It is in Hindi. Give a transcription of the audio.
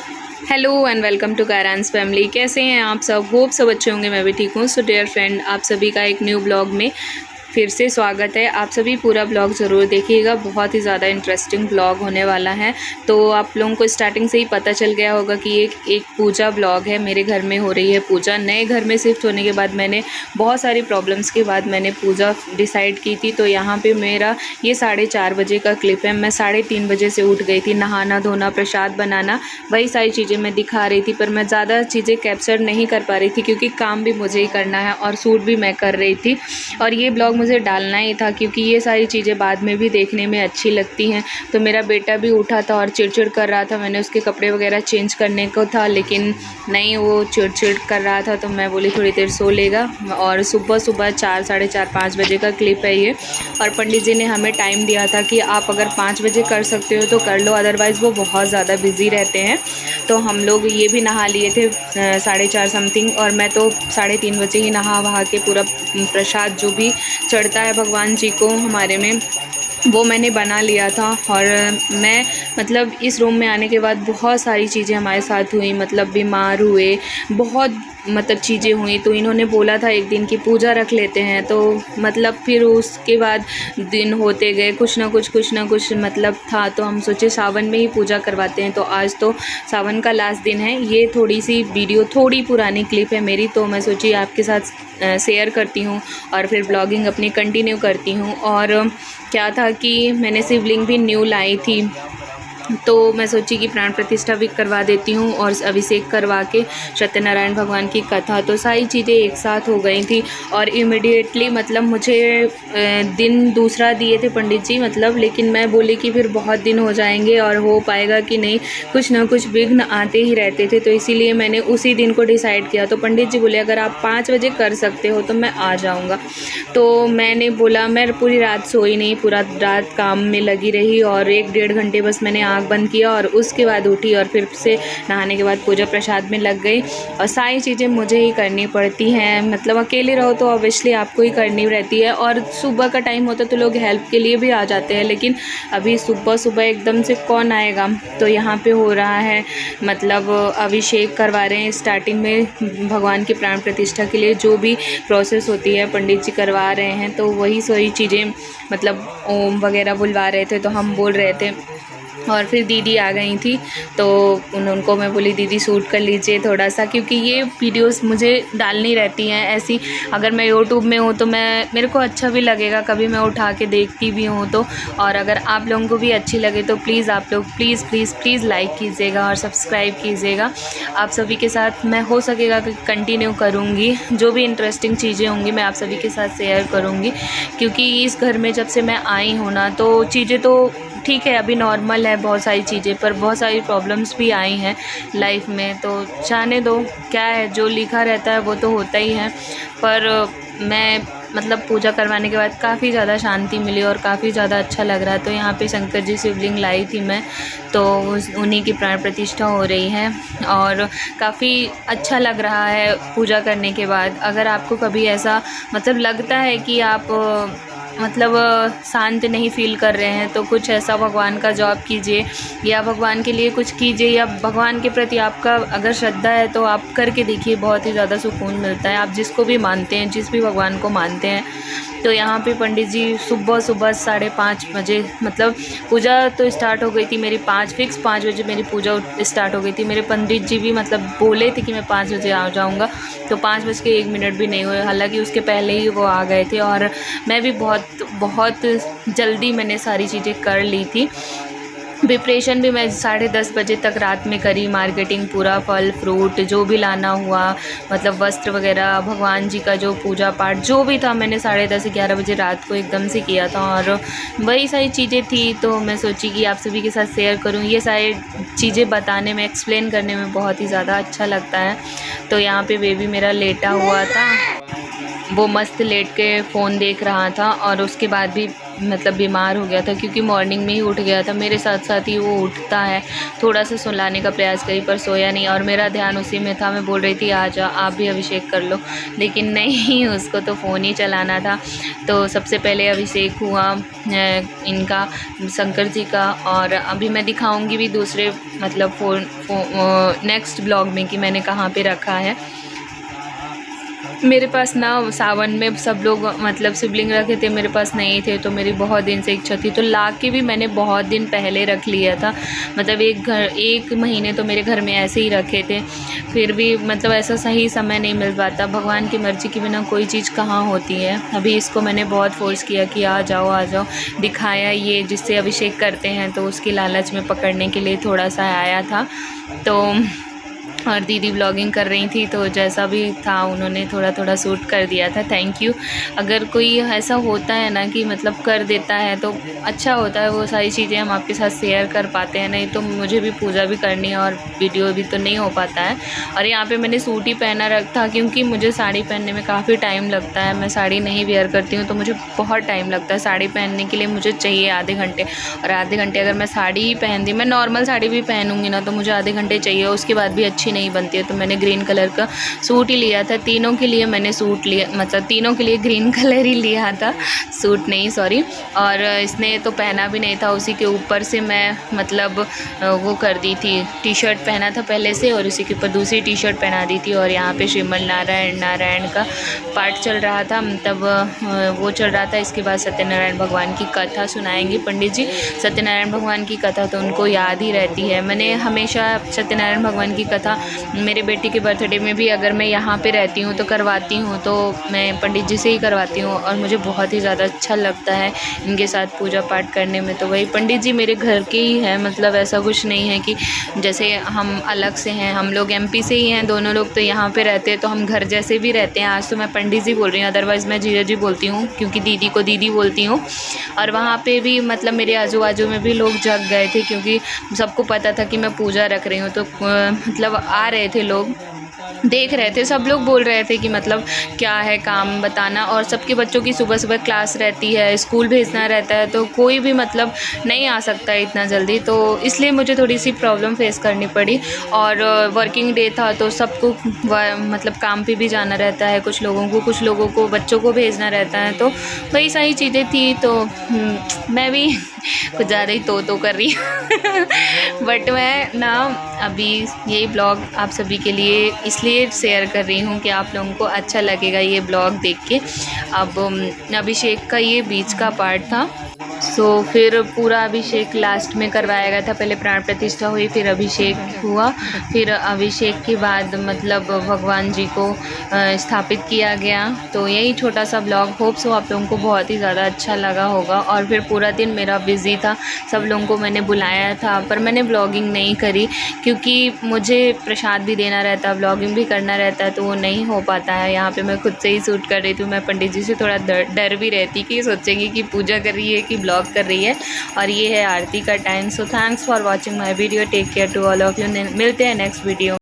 Hello and welcome to Karan's family. कैसे हैं आप सब? होप सब अच्छे होंगे, मैं भी ठीक हूँ। सो डियर फ्रेंड, आप सभी का एक न्यू ब्लॉग में फिर से स्वागत है। आप सभी पूरा ब्लॉग ज़रूर देखिएगा, बहुत ही ज़्यादा इंटरेस्टिंग ब्लॉग होने वाला है। तो आप लोगों को स्टार्टिंग से ही पता चल गया होगा कि एक पूजा ब्लॉग है। मेरे घर में हो रही है पूजा। नए घर में शिफ्ट होने के बाद मैंने बहुत सारी प्रॉब्लम्स के बाद मैंने पूजा डिसाइड की थी। तो यहाँ पे मेरा ये 4:30 बजे का क्लिप है। मैं 3:30 बजे से उठ गई थी। नहाना धोना, प्रसाद बनाना, वही सारी चीज़ें मैं दिखा रही थी। पर मैं ज़्यादा चीज़ें कैप्चर नहीं कर पा रही थी क्योंकि काम भी मुझे ही करना है और शूट भी मैं कर रही थी। और ये ब्लॉग मुझे डालना ही था क्योंकि ये सारी चीज़ें बाद में भी देखने में अच्छी लगती हैं। तो मेरा बेटा भी उठा था और चिड़चिड़ कर रहा था। मैंने उसके कपड़े वगैरह चेंज करने को था, लेकिन नहीं, वो चिड़चिड़ कर रहा था। तो मैं बोली थोड़ी देर सो लेगा। और सुबह 4, साढ़े 4, 5 बजे का क्लिप है ये। और पंडित जी ने हमें टाइम दिया था कि आप अगर 5 बजे कर सकते हो तो कर लो, अदरवाइज़ वो बहुत ज़्यादा बिज़ी रहते हैं। तो हम लोग ये भी नहा लिए थे 4:30 समथिंग। और मैं तो 3:30 बजे ही नहा वहा के पूरा प्रसाद जो भी चढ़ता है भगवान जी को हमारे में, वो मैंने बना लिया था। और मैं मतलब इस रूम में आने के बाद बहुत सारी चीज़ें हमारे साथ हुई। मतलब बीमार हुए, बहुत मतलब चीज़ें हुई। तो इन्होंने बोला था एक दिन की पूजा रख लेते हैं। तो मतलब फिर उसके बाद दिन होते गए, कुछ ना कुछ मतलब था। तो हम सोचे सावन में ही पूजा करवाते हैं। तो आज तो सावन का लास्ट दिन है। ये थोड़ी सी वीडियो, थोड़ी पुरानी क्लिप है मेरी, तो मैं सोची आपके साथ शेयर करती हूँ और फिर ब्लॉगिंग अपनी कंटिन्यू करती हूँ। और क्या था कि मैंने शिवलिंग भी न्यू लाई थी, तो मैं सोची कि प्राण प्रतिष्ठा भी करवा देती हूँ और अभिषेक करवा के सत्यनारायण भगवान की कथा। तो सारी चीज़ें एक साथ हो गई थी। और इमिडिएटली मतलब मुझे दिन दूसरा दिए थे पंडित जी, मतलब, लेकिन मैं बोली कि फिर बहुत दिन हो जाएंगे और हो पाएगा कि नहीं, कुछ ना कुछ विघ्न आते ही रहते थे। तो इसीलिए मैंने उसी दिन को डिसाइड किया। तो पंडित जी बोले अगर आप 5 बजे कर सकते हो तो मैं आ जाऊँगा। तो मैंने बोला, मैं पूरी रात सोई नहीं, पूरा रात काम में लगी रही और 1-1.5 घंटे बस मैंने आँख बंद किया और उसके बाद उठी और फिर से नहाने के बाद पूजा प्रसाद में लग गई। और सारी चीज़ें मुझे ही करनी पड़ती हैं। मतलब अकेले रहो तो ऑब्वियसली आपको ही करनी रहती है। और सुबह का टाइम होता तो लोग हेल्प के लिए भी आ जाते हैं, लेकिन अभी सुबह एकदम से कौन आएगा। तो यहाँ पे हो रहा है, मतलब अभिषेक करवा रहे हैं स्टार्टिंग में भगवान की प्राण प्रतिष्ठा के लिए। जो भी प्रोसेस होती है पंडित जी करवा रहे हैं। तो वही सारी चीज़ें, मतलब ओम वगैरह बुलवा रहे थे तो हम बोल रहे थे। और फिर दीदी आ गई थी तो उनको मैं बोली दीदी शूट कर लीजिए थोड़ा सा, क्योंकि ये वीडियोस मुझे डालनी रहती हैं ऐसी। अगर मैं यूट्यूब में हूँ तो मेरे को अच्छा भी लगेगा, कभी मैं उठा के देखती भी हूँ तो। और अगर आप लोगों को भी अच्छी लगे तो प्लीज़ आप लोग प्लीज़ लाइक कीजिएगा और सब्सक्राइब कीजिएगा। आप सभी के साथ मैं हो सकेगा कि कंटिन्यू करूँगी, जो भी इंटरेस्टिंग चीज़ें होंगी मैं आप सभी के साथ शेयर करूँगी। क्योंकि इस घर में जब से मैं आई हूँ ना, तो चीज़ें तो ठीक है, अभी नॉर्मल है बहुत सारी चीज़ें, पर बहुत सारी प्रॉब्लम्स भी आई हैं लाइफ में। तो जाने दो, क्या है, जो लिखा रहता है वो तो होता ही है। पर मैं मतलब पूजा करवाने के बाद काफ़ी ज़्यादा शांति मिली और काफ़ी ज़्यादा अच्छा लग रहा है। तो यहाँ पे शंकर जी शिवलिंग लाई थी मैं, तो उन्हीं की प्राण प्रतिष्ठा हो रही है और काफ़ी अच्छा लग रहा है पूजा करने के बाद। अगर आपको कभी ऐसा मतलब लगता है कि आप मतलब शांत नहीं फील कर रहे हैं, तो कुछ ऐसा भगवान का जॉब कीजिए या भगवान के लिए कुछ कीजिए, या भगवान के प्रति आपका अगर श्रद्धा है तो आप करके देखिए, बहुत ही ज़्यादा सुकून मिलता है। आप जिसको भी मानते हैं, जिस भी भगवान को मानते हैं। तो यहाँ पे पंडित जी सुबह 5:30 बजे, मतलब पूजा तो स्टार्ट हो गई थी मेरी 5 बजे मेरी पूजा स्टार्ट हो गई थी। मेरे पंडित जी भी मतलब बोले थे कि मैं 5 बजे आ जाऊँगा, तो 5:01 भी नहीं हुए, हालांकि उसके पहले ही वो आ गए थे। और मैं भी बहुत जल्दी मैंने सारी चीज़ें कर ली थी। प्रिपरेशन भी मैं 10:30 बजे तक रात में करी, मार्केटिंग पूरा, फल फ्रूट जो भी लाना हुआ, मतलब वस्त्र वगैरह, भगवान जी का जो पूजा पाठ जो भी था, मैंने 10:30-11 बजे रात को एकदम से किया था। और वही सारी चीज़ें थी, तो मैं सोची कि आप सभी के साथ शेयर करूं। ये सारी चीज़ें बताने में, एक्सप्लेन करने में बहुत ही ज़्यादा अच्छा लगता है। तो यहाँ पे बेबी मेरा लेटा हुआ था, वो मस्त लेट के फ़ोन देख रहा था। और उसके बाद भी मतलब बीमार हो गया था, क्योंकि मॉर्निंग में ही उठ गया था। मेरे साथ साथ ही वो उठता है। थोड़ा सा सुलाने का प्रयास करी पर सोया नहीं, और मेरा ध्यान उसी में था। मैं बोल रही थी आ जा आप भी अभिषेक कर लो, लेकिन नहीं, उसको तो फ़ोन ही चलाना था। तो सबसे पहले अभिषेक हुआ इनका, शंकर जी का। और अभी मैं दिखाऊंगी भी दूसरे मतलब नेक्स्ट ब्लॉग में कि मैंने कहाँ पे रखा है। मेरे पास ना सावन में सब लोग मतलब शिवलिंग रखे थे, मेरे पास नहीं थे, तो मेरी बहुत दिन से इच्छा थी, तो ला के भी मैंने बहुत दिन पहले रख लिया था। मतलब एक महीने तो मेरे घर में ऐसे ही रखे थे, फिर भी मतलब ऐसा सही समय नहीं मिल पाता। भगवान की मर्ज़ी के बिना कोई चीज़ कहाँ होती है। अभी इसको मैंने बहुत फोर्स किया कि आ जाओ, दिखाया ये जिससे अभिषेक करते हैं, तो उसकी लालच में पकड़ने के लिए थोड़ा सा आया था। तो और दीदी ब्लॉगिंग कर रही थी, तो जैसा भी था उन्होंने थोड़ा थोड़ा शूट कर दिया था। Thank you. अगर कोई ऐसा होता है ना कि मतलब कर देता है तो अच्छा होता है, वो सारी चीज़ें हम आपके साथ शेयर कर पाते हैं। नहीं तो मुझे भी पूजा भी करनी है और वीडियो भी तो नहीं हो पाता है। और यहाँ पे मैंने सूट ही पहना रखा, क्योंकि मुझे साड़ी पहनने में काफ़ी टाइम लगता है। मैं साड़ी नहीं वेयर करती हूँ, तो मुझे बहुत टाइम लगता है साड़ी पहनने के लिए। मुझे चाहिए आधे घंटे, और आधे घंटे अगर मैं साड़ी ही पहन दी, मैं नॉर्मल साड़ी भी पहनूँगी ना, तो मुझे आधे घंटे चाहिए, उसके बाद भी अच्छी नहीं बनती है। तो मैंने ग्रीन कलर का सूट ही लिया था। तीनों के लिए मैंने सूट लिया, मतलब तीनों के लिए ग्रीन कलर ही लिया था, सूट नहीं, सॉरी। और इसने तो पहना भी नहीं था, उसी के ऊपर से मैं मतलब वो कर दी थी, टी शर्ट पहना था पहले से, और उसी के ऊपर दूसरी टी शर्ट पहना दी थी। और यहाँ पे श्रीमन नारायण का पाठ चल रहा था, तब वो चल रहा था। इसके बाद सत्यनारायण भगवान की कथा सुनाएंगे पंडित जी। सत्यनारायण भगवान की कथा तो उनको याद ही रहती है। मैंने हमेशा सत्यनारायण भगवान की कथा मेरे बेटी के बर्थडे में भी, अगर मैं यहाँ पे रहती हूँ तो करवाती हूँ, तो मैं पंडित जी से ही करवाती हूँ, और मुझे बहुत ही ज़्यादा अच्छा लगता है इनके साथ पूजा पाठ करने में। तो वही पंडित जी मेरे घर के ही हैं, मतलब ऐसा कुछ नहीं है कि जैसे हम अलग से हैं। हम लोग MP से ही हैं दोनों लोग, तो यहाँ पे रहते हैं, तो हम घर जैसे भी रहते हैं। आज तो मैं पंडित जी बोल रही हूँ, अदरवाइज़ मैं जीजा जी बोलती हूँ, क्योंकि दीदी को दीदी बोलती हूँ। और वहाँ पे भी मतलब मेरे आजू बाजू में भी लोग जग गए थे, क्योंकि सबको पता था कि मैं पूजा रख रही हूँ। तो मतलब आ रहे थे लोग, देख रहे थे, सब लोग बोल रहे थे कि मतलब क्या है काम बताना। और सबके बच्चों की सुबह सुबह क्लास रहती है, स्कूल भेजना रहता है, तो कोई भी मतलब नहीं आ सकता इतना जल्दी, तो इसलिए मुझे थोड़ी सी प्रॉब्लम फेस करनी पड़ी। और वर्किंग डे था, तो सबको मतलब काम पे भी जाना रहता है, कुछ लोगों को बच्चों को भेजना रहता है, तो वही सारी चीज़ें थी। तो मैं भी कुछ ज़्यादा ही तो कर रही हूँ बट मैं ना अभी यही ब्लॉग आप सभी के लिए इसलिए शेयर कर रही हूँ कि आप लोगों को अच्छा लगेगा ये ब्लॉग देख के। अब अभिषेक का ये बीच का पार्ट था, सो फिर पूरा अभिषेक लास्ट में करवाया गया था। पहले प्राण प्रतिष्ठा हुई, फिर अभिषेक हुआ, फिर अभिषेक के बाद मतलब भगवान जी को स्थापित किया गया। तो यही छोटा सा ब्लॉग, होप सो आप लोगों को बहुत ही ज़्यादा अच्छा लगा होगा। और फिर पूरा दिन मेरा बिज़ी था, सब लोगों को मैंने बुलाया था, पर मैंने ब्लॉगिंग नहीं करी, क्योंकि मुझे प्रसाद भी देना रहता है, ब्लॉगिंग भी करना रहता है, तो वो नहीं हो पाता है। यहाँ पे मैं खुद से ही शूट कर रही थी। मैं पंडित जी से थोड़ा डर भी रहती कि सोचेंगी कि पूजा कर रही है कि ब्लॉग कर रही है। और ये है आरती का time. So thanks for watching my video. Take care to all of you. मिलते हैं नेक्स्ट वीडियो।